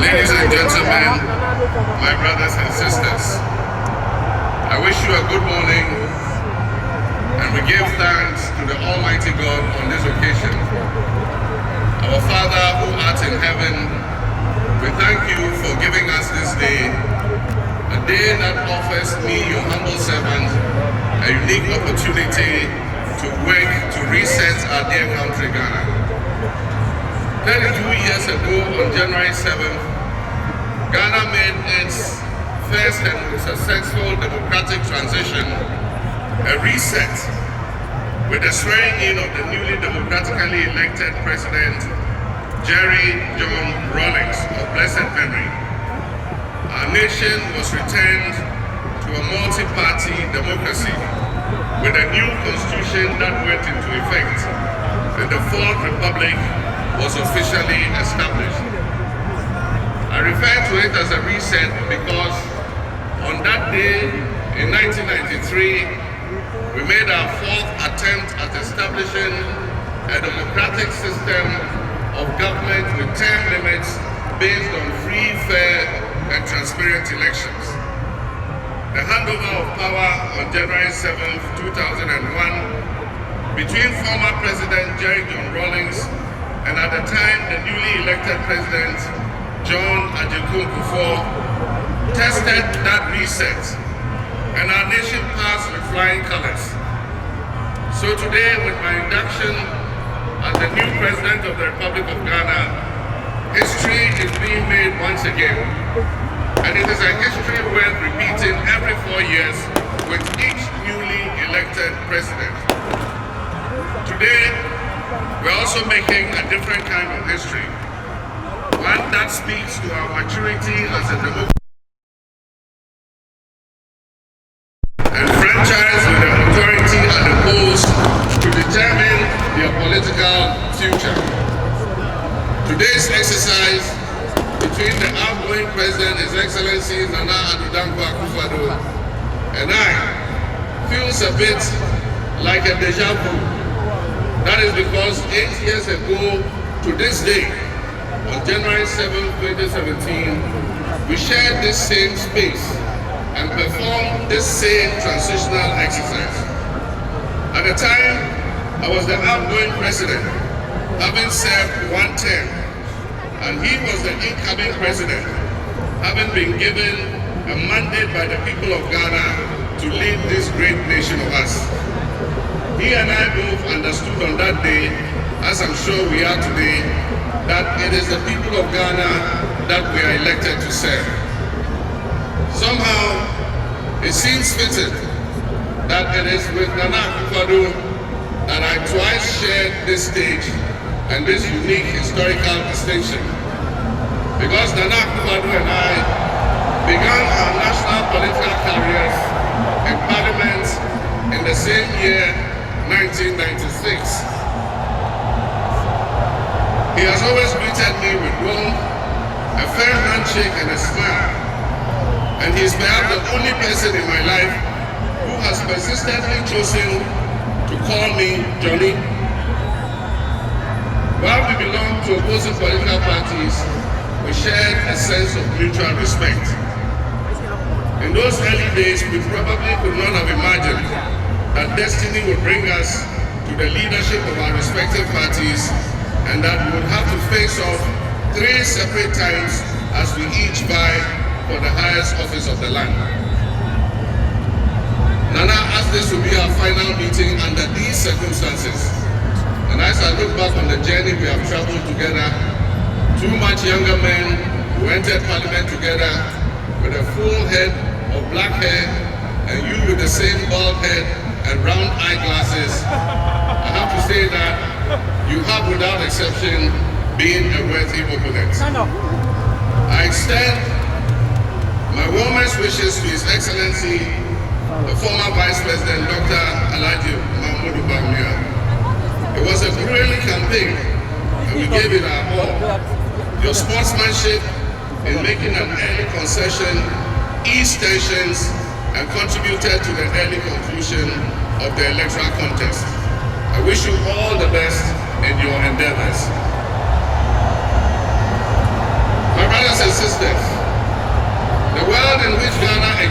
Ladies and gentlemen, my brothers and sisters, I wish you a good morning, and we give thanks to the Almighty God on this occasion. Our Father who art in heaven, we thank you for giving us this day, a day that offers me, your humble servant, a unique opportunity to work to reset our dear country, Ghana. 32 years ago, on January 7th, Ghana made its first and successful democratic transition, a reset, with the swearing in of the newly democratically elected President, Jerry John Rawlings, of blessed memory. Our nation was returned to a multi-party democracy with a new constitution that went into effect, and the Fourth Republic was officially established. I refer to it as a reset because on that day in 1993, we made our fourth attempt at establishing a democratic system of government with term limits based on free, fair, and transparent elections. The handover of power on January 7th, 2001 between former President Jerry John Rawlings and at the time the newly elected President John Kufuor tested that reset, and our nation passed with flying colors. So today, with my induction as the new President of the Republic of Ghana, history is being made once again, and it is a history worth repeating every 4 years with each newly elected President. Today, we're also making a different kind of history, one that speaks to our maturity as a democracy and franchise with the authority at the polls to determine their political future. Today's exercise between the outgoing President, His Excellency Nana Addo Akufo-Addo, and I feels a bit like a deja vu. That is because 8 years ago to this day, on January 7, 2017, we shared this same space and performed this same transitional exercise. At the time, I was the outgoing president, having served one term, and he was the incoming president, having been given a mandate by the people of Ghana to lead this great nation of us. He and I both understood on that day, as I'm sure we are today, that it is the people of Ghana that we are elected to serve. Somehow, it seems fitting that it is with Nana Akufo-Addo that I twice shared this stage and this unique historical distinction. Because Nana Akufo-Addo and I began our national political careers in Parliament in the same year, 1996. He has always greeted me with warmth, a fair handshake and a smile. And he is perhaps the only person in my life who has persistently chosen to call me Johnny. While we belong to opposing political parties, we shared a sense of mutual respect. In those early days, we probably could not have imagined that destiny would bring us to the leadership of our respective parties, and that we would have to face off 3 separate times as we each vie for the highest office of the land. Nana asked this to be our final meeting under these circumstances, and as I look back on the journey we have traveled together, 2 much younger men who entered Parliament together with a full head of black hair, and you with the same bald head and round eyeglasses, I have to say that you have, without exception, been a worthy opponent. I extend my warmest wishes to His Excellency, the former Vice President, Dr. Alhaji Mahmoud Bawumia. It was a brilliant campaign, and we gave it our all. Your sportsmanship in making an early concession eased tensions and contributed to the early conclusion of the electoral contest. I wish you all the best in your endeavors. My brothers and sisters,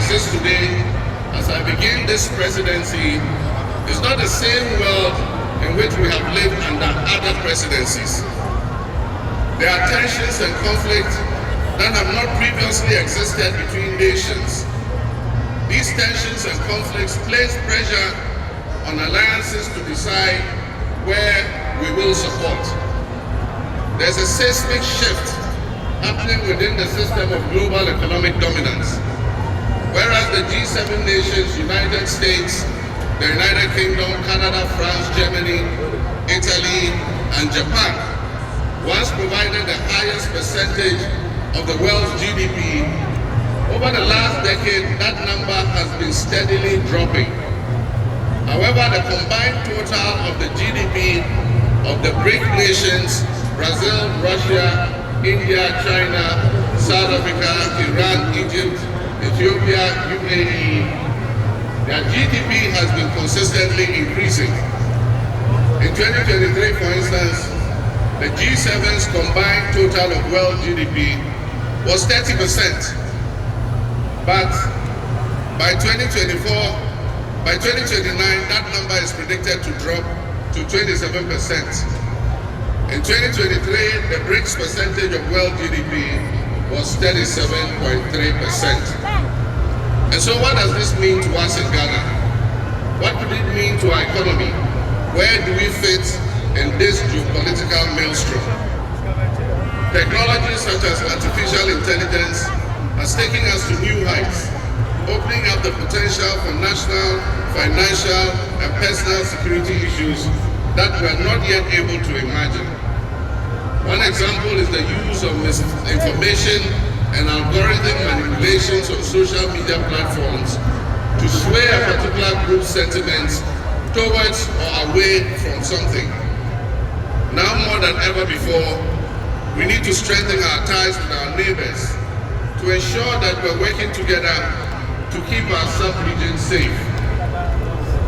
exists today as I begin this presidency is not the same world in which we have lived under other presidencies. There are tensions and conflicts that have not previously existed between nations. These tensions and conflicts place pressure on alliances to decide where we will support. There's a seismic shift happening within the system of global economic dominance. Whereas the G7 nations, United States, the United Kingdom, Canada, France, Germany, Italy, and Japan once provided the highest percentage of the world's GDP, over the last decade, that number has been steadily dropping. However, the combined total of the GDP of the BRIC nations, Brazil, Russia, India, China, South Africa, Iran, Egypt, Ethiopia, UAE, their GDP has been consistently increasing. In 2023, for instance, the G7's combined total of world GDP was 30%. But by 2029, that number is predicted to drop to 27%. In 2023, the BRICS percentage of world GDP was 37.3%. And so what does this mean to us in Ghana? What could it mean to our economy? Where do we fit in this geopolitical maelstrom? Technology such as artificial intelligence has taken us to new heights, opening up the potential for national, financial, and personal security issues that we are not yet able to imagine. One example is the use of misinformation and algorithm manipulations on social media platforms to sway a particular group's sentiments towards or away from something. Now more than ever before, we need to strengthen our ties with our neighbors to ensure that we're working together to keep our sub-region safe.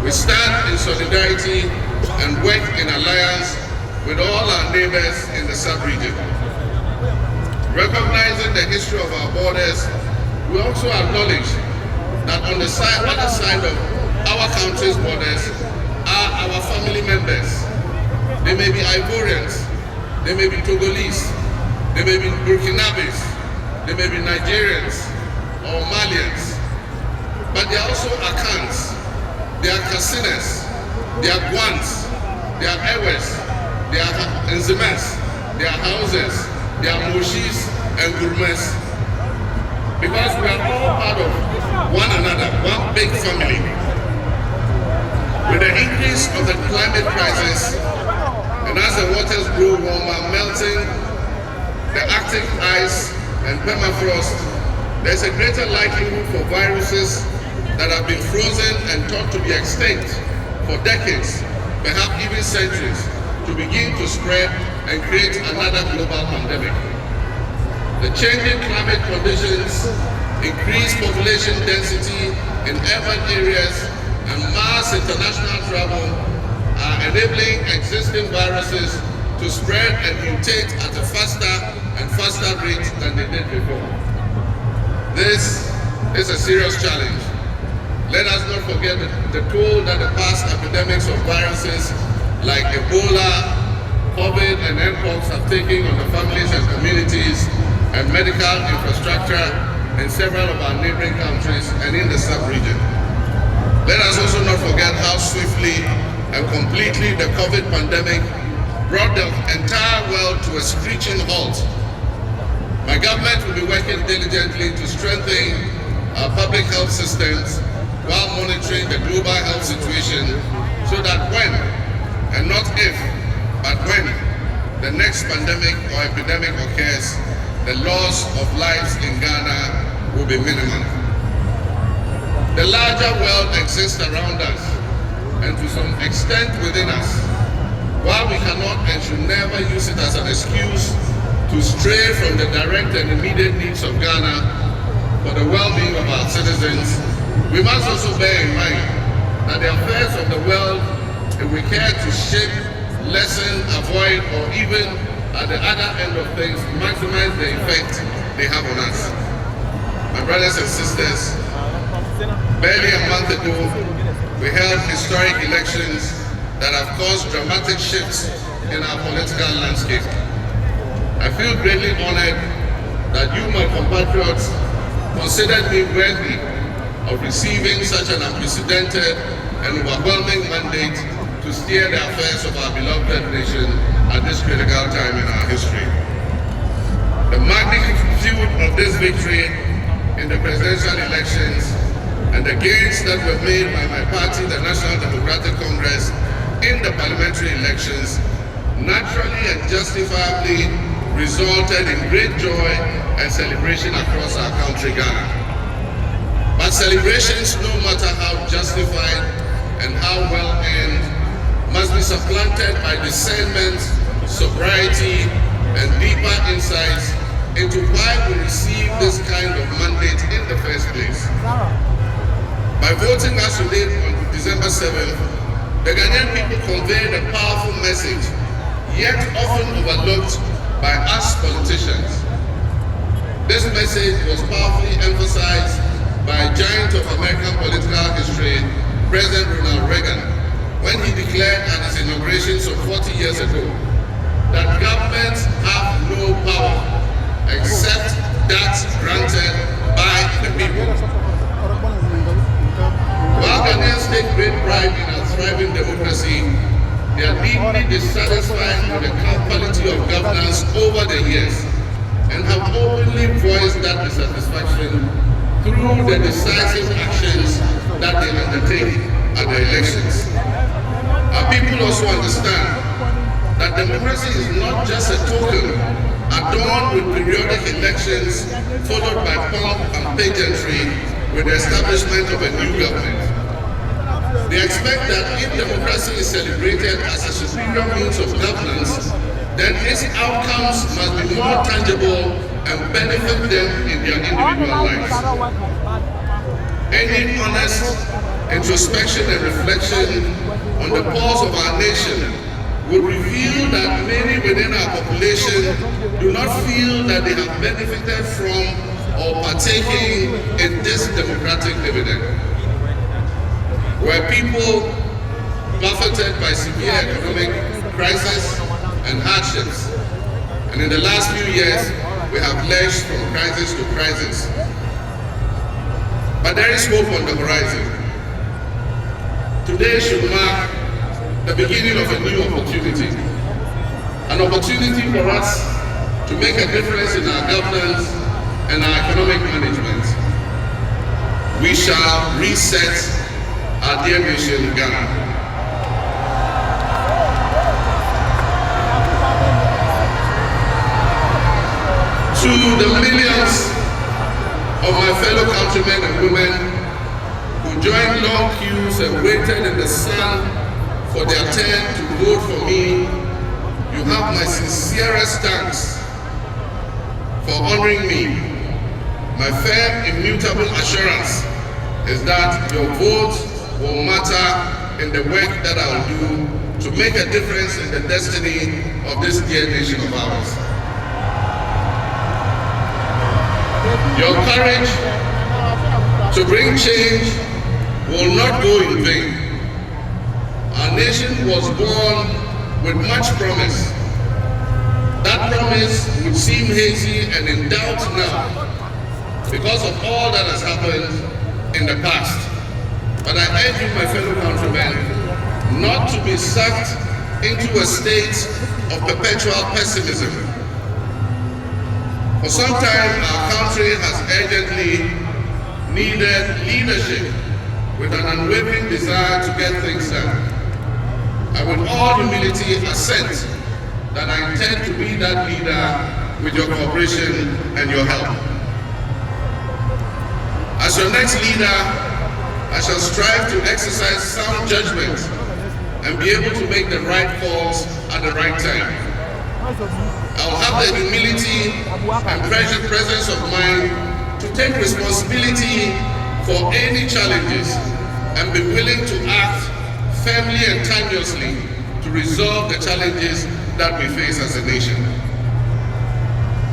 We stand in solidarity and work in alliance with all our neighbors in the sub-region. Recognizing the history of our borders, we also acknowledge that on the other side of our country's borders are our family members. They may be Ivorians, they may be Togolese, they may be Burkinabes, they may be Nigerians or Malians, but they are also Akans, they are Kasinas, they are Guans, they are Ewes, they are Nzemes, they are Houses, they are Moshis and Gurmes, because we are all part of one another, one big family. With the increase of the climate crisis, and as the waters grow warmer, melting the Arctic ice and permafrost, there's a greater likelihood for viruses that have been frozen and thought to be extinct for decades, perhaps even centuries, to begin to spread and create another global pandemic. The changing climate conditions, increased population density in urban areas, and mass international travel are enabling existing viruses to spread and mutate at a faster and faster rate than they did before. This is a serious challenge. Let us not forget the toll that the past epidemics of viruses like Ebola, COVID, and Mpox have taken on the families and communities and medical infrastructure in several of our neighboring countries and in the sub-region. Let us also not forget how swiftly and completely the COVID pandemic brought the entire world to a screeching halt. My government will be working diligently to strengthen our public health systems while monitoring the global health situation so that when, and not if, but when the next pandemic or epidemic occurs, the loss of lives in Ghana will be minimal. The larger world exists around us and to some extent within us. While we cannot and should never use it as an excuse to stray from the direct and immediate needs of Ghana for the well-being of our citizens, we must also bear in mind that the affairs of the world, if we care to shape, lessen, avoid, or even at the other end of things, maximize the effect they have on us. My brothers and sisters, Barely a month ago, we held historic elections that have caused dramatic shifts in our political landscape. I feel greatly honored that you, my compatriots, considered me worthy of receiving such an unprecedented and overwhelming mandate to steer the affairs of our beloved nation at this critical time in our history. The magnitude of this victory in the presidential elections and the gains that were made by my party, the National Democratic Congress, in the parliamentary elections naturally and justifiably resulted in great joy and celebration across our country, Ghana. But celebrations, no matter how justified and how well earned, must be supplanted by discernment, sobriety, and deeper insights into why we received this kind of mandate in the first place. By voting as we did on December 7th, the Ghanaian people conveyed a powerful message, yet often overlooked by us politicians. This message was powerfully emphasized by a giant of American political history, President Ronald Reagan, when he declared at his inauguration some 40 years ago that governments have no power except that granted by the people. While Ghanaians take great pride in our thriving democracy, they are deeply dissatisfied with the quality of governance over the years and have openly voiced that dissatisfaction through the decisive actions that they undertake at the elections. Our people also understand that democracy is not just a token adorned with periodic elections followed by pomp and pageantry with the establishment of a new government. They expect that if democracy is celebrated as a superior means of governance, then its outcomes must be more tangible and benefit them in their individual lives. Any honest introspection and reflection on the pulse of our nation would reveal that many within our population do not feel that they have benefited from or partaking in this democratic dividend. Where people buffeted by severe economic crisis and hardships, and in the last few years we have lurched from crisis to crisis. But there is hope on the horizon. Today should mark the beginning of a new opportunity, an opportunity for us to make a difference in our governance and our economic management. We shall reset our dear nation, Ghana. To the millions of my fellow countrymen and women who joined long queues and waited in the sun for their turn to vote for me, you have my sincerest thanks for honoring me. My firm, immutable assurance is that your vote will matter in the work that I'll do to make a difference in the destiny of this dear nation of ours. Your courage to bring change will not go in vain. Our nation was born with much promise. That promise would seem hazy and in doubt now because of all that has happened in the past. But I urge you, my fellow countrymen, not to be sucked into a state of perpetual pessimism. For some time, our country has urgently needed leadership with an unwavering desire to get things done. I with all humility assent that I intend to be that leader with your cooperation and your help. As your next leader, I shall strive to exercise sound judgment and be able to make the right calls at the right time. I will have the humility and presence of mind to take responsibility for any challenges and be willing to act firmly and timelessly to resolve the challenges that we face as a nation.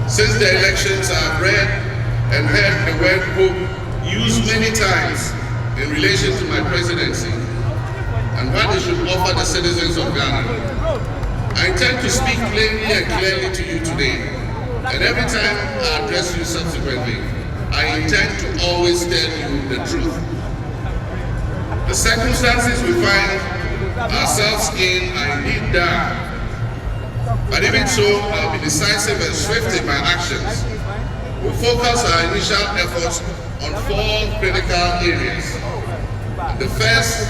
Since the elections, I have read and heard the word hope used many times in relation to my presidency and what they should offer the citizens of Ghana. I intend to speak plainly and clearly to you today, and every time I address you subsequently, I intend to always tell you the truth. The circumstances we find ourselves in are indeed dire, but even so, I'll be decisive and swift in my actions. We'll focus our initial efforts on 4 critical areas. The first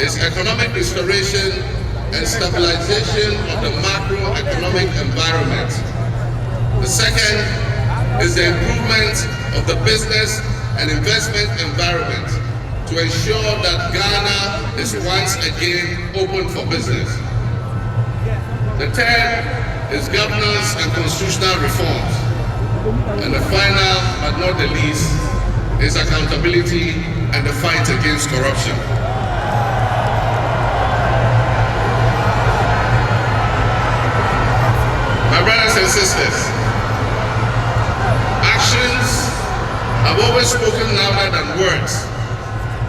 is economic restoration and stabilization of the macroeconomic environment. The second is the improvement of the business and investment environment to ensure that Ghana is once again open for business. The third is governance and constitutional reforms. And the final, but not the least, is accountability and the fight against corruption. My brothers and sisters, actions have always spoken louder than words.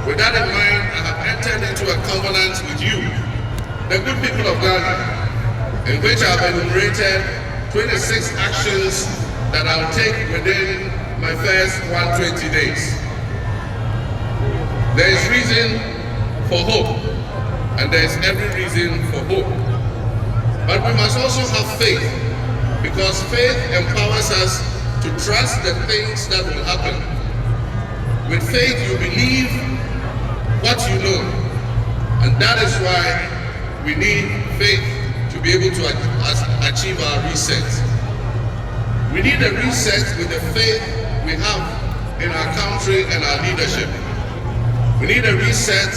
With that in mind, I have entered into a covenant with you, the good people of Ghana, in which I have enumerated 26 actions that I'll take within my first 120 days. There is reason for hope, and there is every reason for hope. But we must also have faith, because faith empowers us to trust the things that will happen. With faith, you believe what you know, and that is why we need faith to be able to achieve our reset. We need a reset with the faith we have in our country and our leadership. We need a reset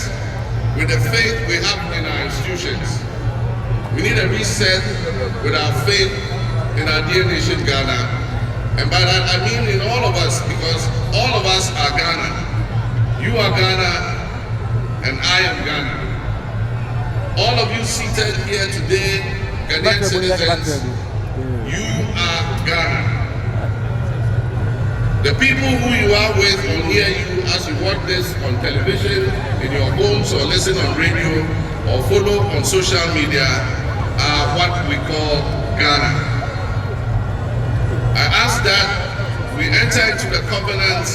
with the faith we have in our institutions. We need a reset with our faith in our dear nation Ghana. And by that I mean in all of us, because all of us are Ghana. You are Ghana and I am Ghana. All of you seated here today, Ghanaian citizens, you are Ghana. The people who you are with or near you as you watch this on television, in your homes, or listen on radio, or follow on social media are what we call Ghana. I ask that we enter into the covenant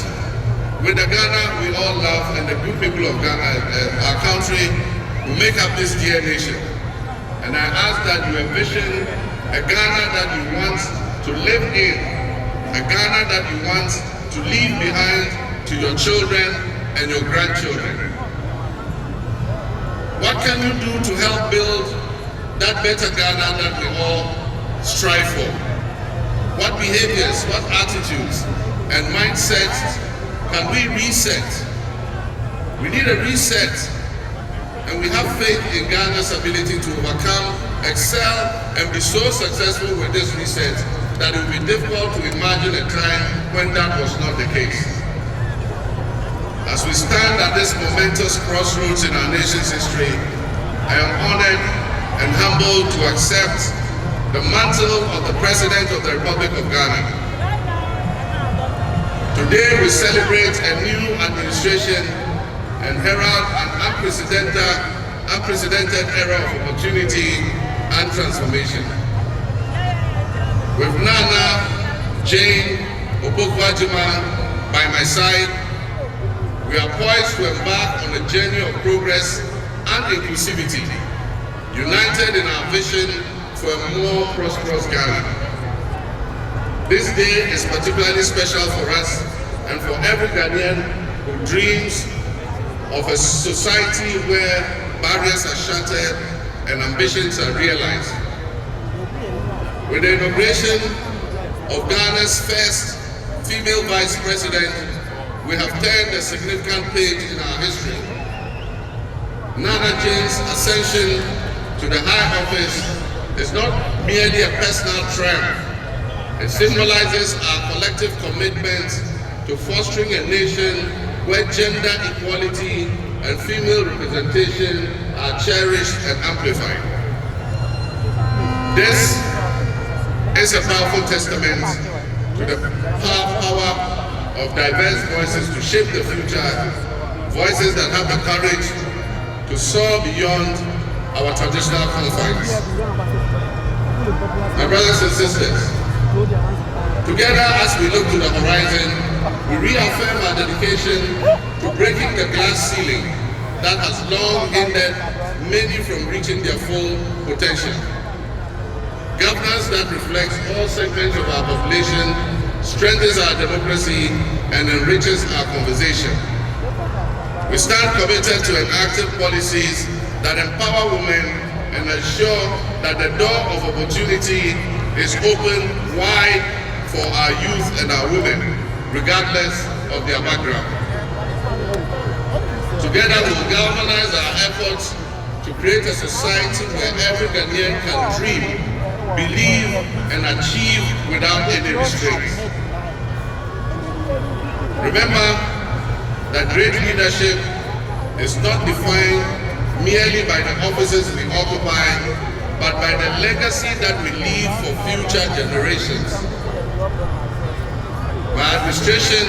with the Ghana we all love and the good people of Ghana, our country, who make up this dear nation. And I ask that you envision a Ghana that you want to live in, a Ghana that you want to leave behind to your children and your grandchildren. What can you do to help build that better Ghana that we all strive for? What behaviors, what attitudes and mindsets can we reset? We need a reset, and we have faith in Ghana's ability to overcome, excel, and be so successful with this reset that it will be difficult to imagine a time when that was not the case. As we stand at this momentous crossroads in our nation's history, I am honored and humbled to accept the mantle of the President of the Republic of Ghana. Today we celebrate a new administration and herald an unprecedented era of opportunity and transformation. With Nana Jane Obokwa-Jima by my side, we are poised to embark on a journey of progress and inclusivity, united in our vision for a more prosperous Ghana. This day is particularly special for us and for every Ghanaian who dreams of a society where barriers are shattered and ambitions are realized. With the inauguration of Ghana's first female vice president, we have turned a significant page in our history. Nana Jane's ascension to the high office is not merely a personal triumph. It symbolizes our collective commitment to fostering a nation where gender equality and female representation are cherished and amplified. This is a powerful testament to the power of diverse voices to shape the future, voices that have the courage to soar beyond our traditional confines. My brothers and sisters, together as we look to the horizon, we reaffirm our dedication to breaking the glass ceiling that has long hindered many from reaching their full potential. Governance that reflects all segments of our population strengthens our democracy and enriches our conversation. We stand committed to enacting policies that empower women and ensure that the door of opportunity is open wide for our youth and our women, regardless of their background. Together we will galvanize our efforts to create a society where every Ghanaian can dream, believe, and achieve without any restraints. Remember that great leadership is not defined merely by the offices we occupy, but by the legacy that we leave for future generations. My administration,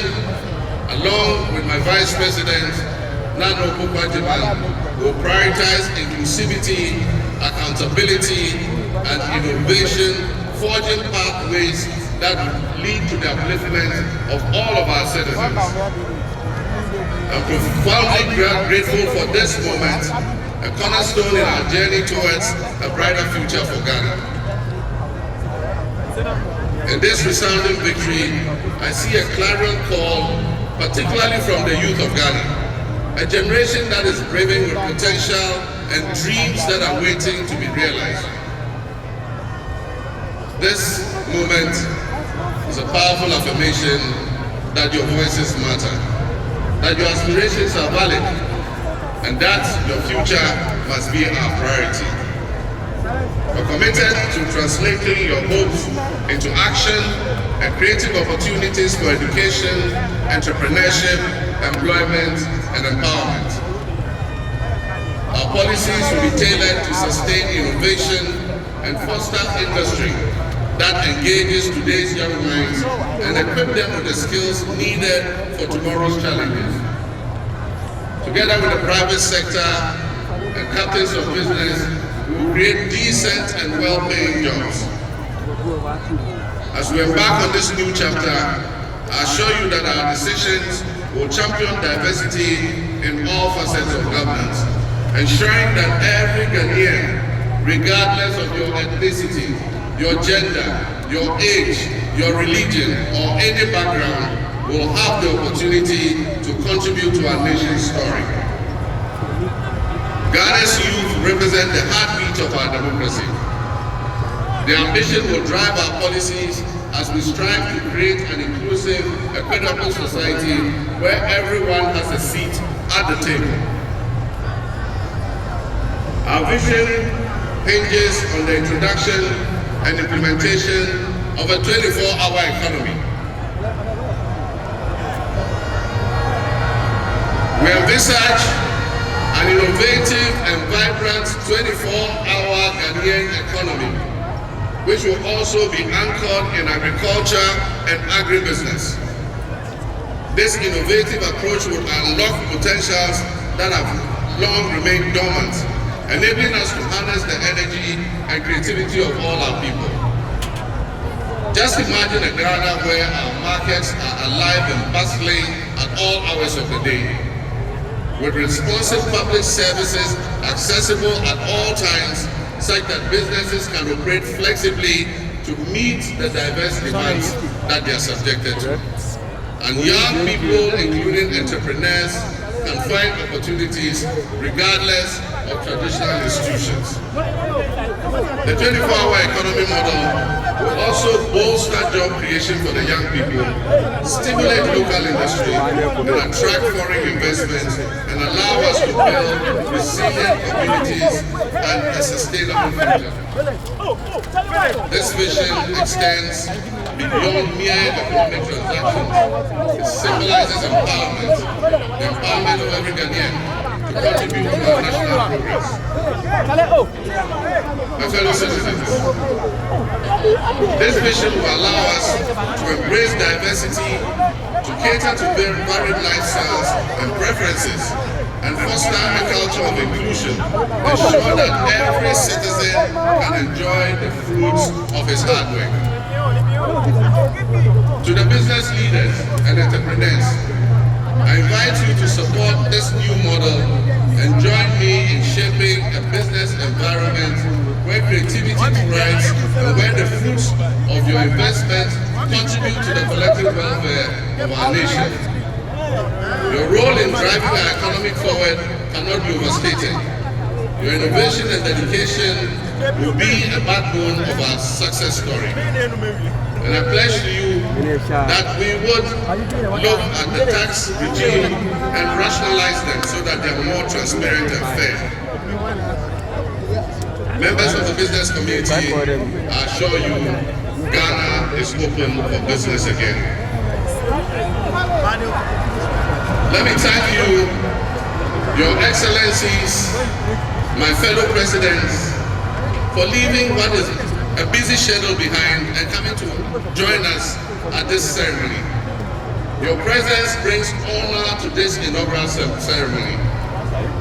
along with my Vice President, Nano Kukwatiman, will prioritize inclusivity, accountability, and innovation, forging pathways that lead to the upliftment of all of our citizens. I'm profoundly grateful for this moment, a cornerstone in our journey towards a brighter future for Ghana. In this resounding victory, I see a clarion call, particularly from the youth of Ghana, a generation that is brimming with potential and dreams that are waiting to be realized. This moment is a powerful affirmation that your voices matter, that your aspirations are valid, and that your future must be our priority. We're committed to translating your hopes into action and creating opportunities for education, entrepreneurship, employment, and empowerment. Our policies will be tailored to sustain innovation and foster industry that engages today's young minds and equip them with the skills needed for tomorrow's challenges. Together with the private sector and captains of business, we will create decent and well-paying jobs. As we embark on this new chapter, I assure you that our decisions will champion diversity in all facets of governance, ensuring that every Ghanaian, regardless of your ethnicity, your gender, your age, your religion, or any background, will have the opportunity to contribute to our nation's story. Ghana's youth represent the heartbeat of our democracy. Their ambition will drive our policies as we strive to create an inclusive, equitable society where everyone has a seat at the table. Our vision hinges on the introduction and implementation of a 24-hour economy. We envisage an innovative and vibrant 24-hour Ghanaian economy, which will also be anchored in agriculture and agribusiness. This innovative approach will unlock potentials that have long remained dormant, enabling us to harness the energy and creativity of all our people. Just imagine a Ghana where our markets are alive and bustling at all hours of the day, with responsive public services accessible at all times, such that businesses can operate flexibly to meet the diverse demands that they are subjected to. And young people, including entrepreneurs, can find opportunities regardless of traditional institutions. The 24-hour economy model will also bolster job creation for the young people, stimulate local industry, and attract foreign investments, and allow us to build resilient communities and a sustainable future. This vision extends beyond mere economic transactions. It symbolizes empowerment, the empowerment of every Ghanaian, to contribute to our national progress. My fellow citizens, this vision will allow us to embrace diversity, to cater to varied lifestyles and preferences, and foster a culture of inclusion, ensure that every citizen can enjoy the fruits of his hard work. To the business leaders and entrepreneurs, I invite you to support this new model and join me in shaping a business environment where creativity thrives and where the fruits of your investment contribute to the collective welfare of our nation. Your role in driving our economy forward cannot be overstated. Your innovation and dedication will be a backbone of our success story. And I pledge to you that we would look at the tax regime and rationalize them so that they are more transparent and fair. Members of the business community, I assure you, Ghana is open for business again. Let me thank you, Your Excellencies, my fellow presidents, for leaving what is a busy schedule behind and coming to join us at this ceremony. Your presence brings honor to this inaugural ceremony,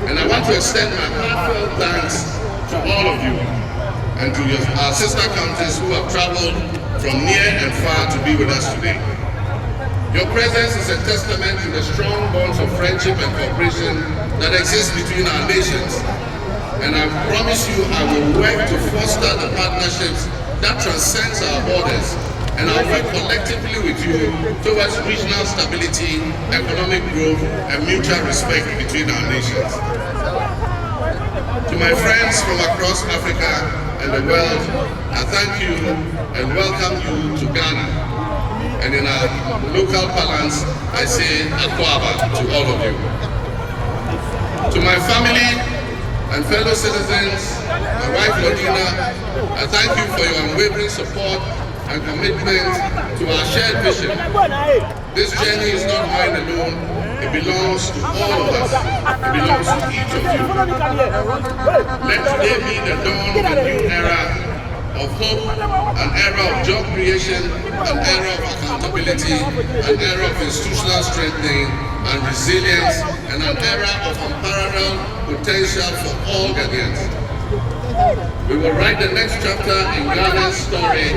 and I want to extend my heartfelt thanks to all of you and to our sister counties who have traveled from near and far to be with us today. Your presence is a testament to the strong bonds of friendship and cooperation that exist between our nations. And I promise you I will work to foster the partnerships that transcends our borders, and I'll work collectively with you towards regional stability, economic growth, and mutual respect between our nations. To my friends from across Africa and the world, I thank you and welcome you to Ghana. And in our local parlance, I say Akwaba to all of you. To my family and fellow citizens, my wife Lodina, I thank you for your unwavering support and commitment to our shared vision. This journey is not mine alone, it belongs to all of us. It belongs to each of you. Let today be the dawn of a new era of hope, an era of job creation, an era of accountability, an era of institutional strengthening and resilience, and an era of unparalleled potential for all Ghanaians. We will write the next chapter in Ghana's story,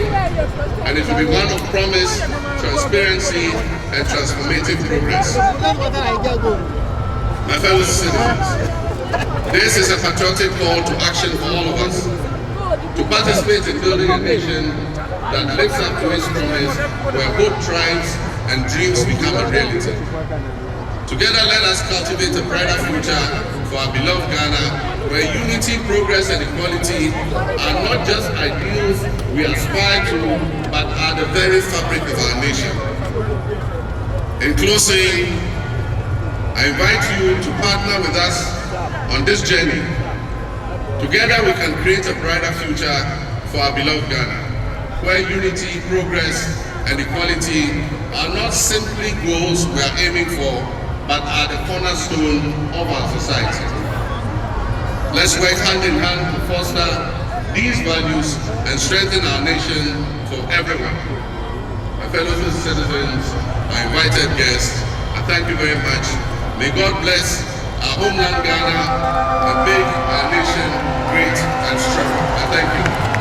and it will be one of promise, transparency, and transformative progress. My fellow citizens, this is a patriotic call to action for all of us, to participate in building a nation that lives up to its promise, where hope thrives and dreams become a reality. Together, let us cultivate a brighter future for our beloved Ghana, where unity, progress, and equality are not just ideals we aspire to, but are the very fabric of our nation. In closing, I invite you to partner with us on this journey. Together, we can create a brighter future for our beloved Ghana, where unity, progress, and equality are not simply goals we are aiming for, but are the cornerstone of our society. Let's work hand in hand to foster these values and strengthen our nation for everyone. My fellow citizens, my invited guests, I thank you very much. May God bless our homeland Ghana and make our nation great and strong. I thank you.